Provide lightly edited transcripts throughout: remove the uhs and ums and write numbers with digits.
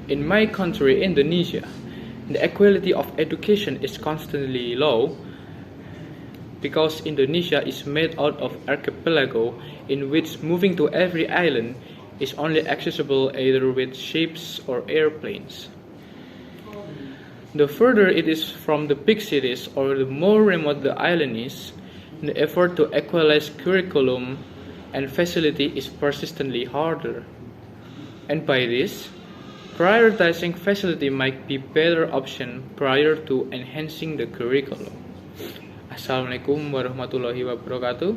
In my country, Indonesia, the equality of education is constantly low because Indonesia is made out of archipelago in which moving to every island is only accessible either with ships or airplanes. The further it is from the big cities or the more remote the island is, the effort to equalize curriculum and facility is persistently harder. And by this, prioritizing facility might be better option prior to enhancing the curriculum. Assalamualaikum warahmatullahi wabarakatuh.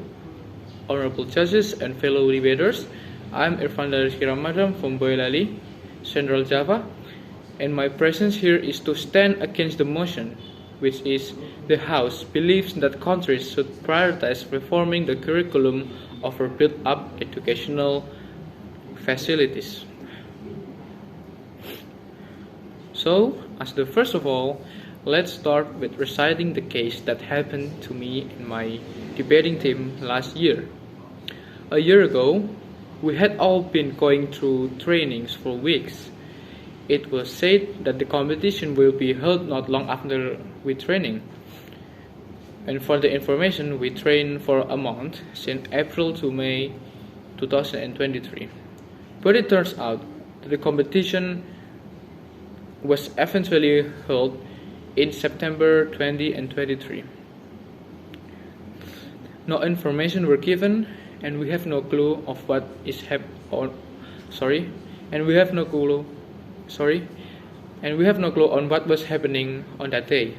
Honorable judges and fellow debaters, I'm Irfan Rizky from Boyolali, Central Java, and my presence here is to stand against the motion, which is the House believes that countries should prioritize reforming the curriculum over built-up educational facilities. So, as the first of all, let's start with reciting the case that happened to me in my debating team last year. A year ago, we had all been going through trainings for weeks. It was said that the competition will be held not long after we training. And for the information, we trained for a month, since April to May 2023. But it turns out that the competition was eventually held in September 2023. No information were given, and we have no clue of what is and we have no clue on what was happening on that day,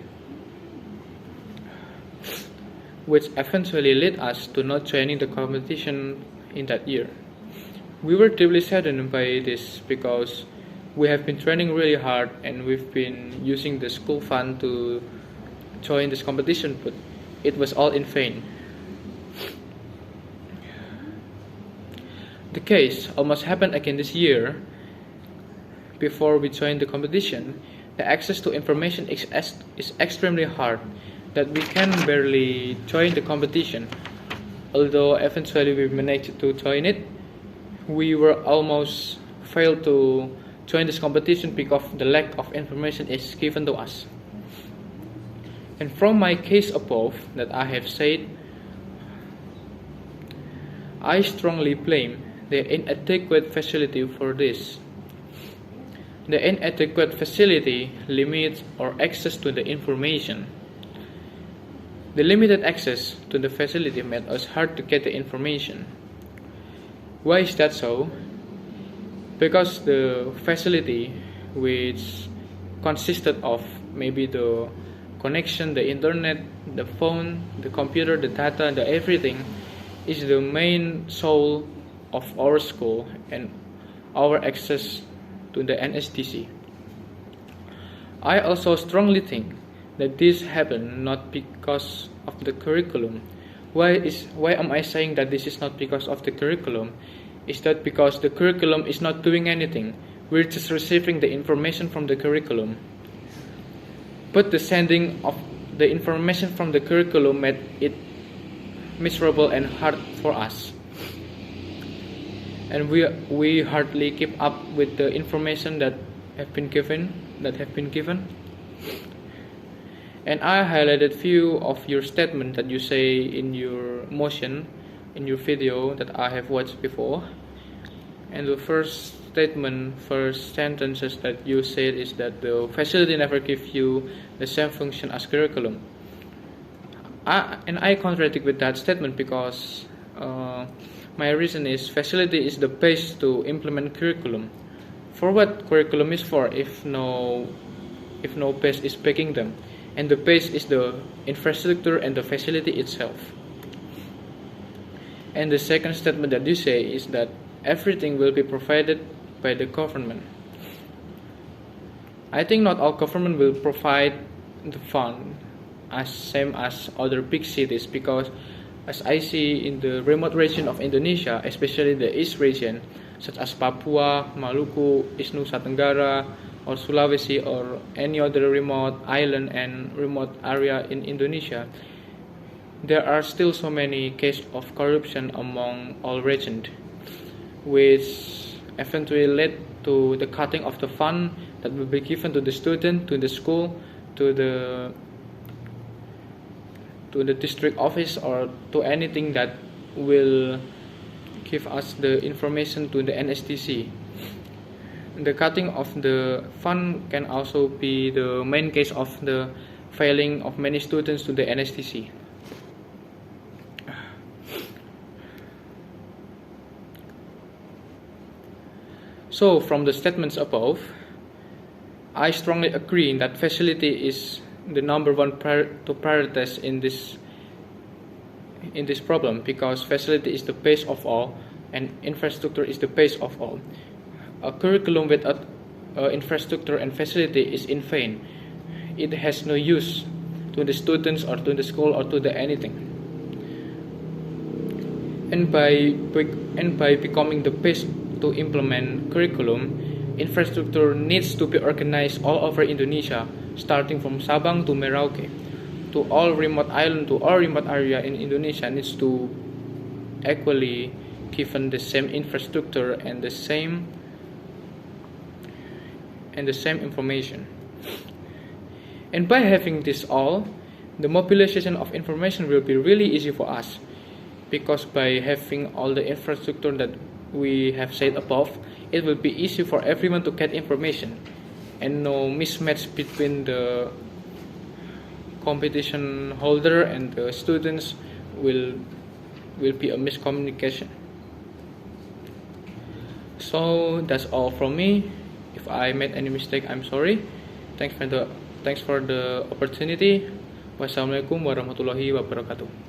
which eventually led us to not joining the competition in that year. We were deeply saddened by this because we have been training really hard and we've been using the school fund to join this competition, but it was all in vain. The case almost happened again this year. Before we joined the competition, the access to information is extremely hard that we can barely join the competition. Although eventually we managed to join it, we were almost failed to join this competition because the lack of information is given to us. And from my case above that I have said, I strongly blame the inadequate facility for this. The inadequate facility limits our access to the information. The limited access to the facility made us hard to get the information. Why is that so? Because the facility, which consisted of maybe the connection, the internet, the phone, the computer, the data, the everything, is the main soul of our school and our access to the NSDC. I also strongly think that this happened not because of the curriculum. Why am I saying that this is not because of the curriculum? Is that because the curriculum is not doing anything? We're just receiving the information from the curriculum. But the sending of the information from the curriculum made it miserable and hard for us. And we hardly keep up with the information that have been given. And I highlighted few of your statements that you say in your motion, in your video that I have watched before. And the first sentences that you said is that the facility never gives you the same function as curriculum. I contradict with that statement because my reason is facility is the base to implement curriculum. For what curriculum is for if no base is backing them, and the base is the infrastructure and the facility itself. And the second statement that you say is that everything will be provided by the government. I think not all government will provide the fund as same as other big cities, because as I see in the remote region of Indonesia, especially the East region, such as Papua, Maluku, East Nusa Tenggara, or Sulawesi, or any other remote island and remote area in Indonesia, there are still so many cases of corruption among all regions, which eventually led to the cutting of the fund that will be given to the student, to the school, to the district office, or to anything that will give us the information to the NSTC. The cutting of the fund can also be the main case of the failing of many students to the NSTC. So, from the statements above, I strongly agree that facility is the number one to prioritize in this problem, because facility is the base of all and infrastructure is the base of all. A curriculum without infrastructure and facility is in vain. It has no use to the students or to the school or to the anything. And by becoming the base to implement curriculum, infrastructure needs to be organized all over Indonesia, starting from Sabang to Merauke, to all remote island, to all remote area in Indonesia needs to equally given the same infrastructure and the same information. And by having this all, the mobilization of information will be really easy for us, because by having all the infrastructure that we have said above, it will be easy for everyone to get information, and no mismatch between the competition holder and the students will be a miscommunication. So that's all from me. If I made any mistake, I'm sorry. Thanks for the opportunity. Wassalamualaikum warahmatullahi wabarakatuh.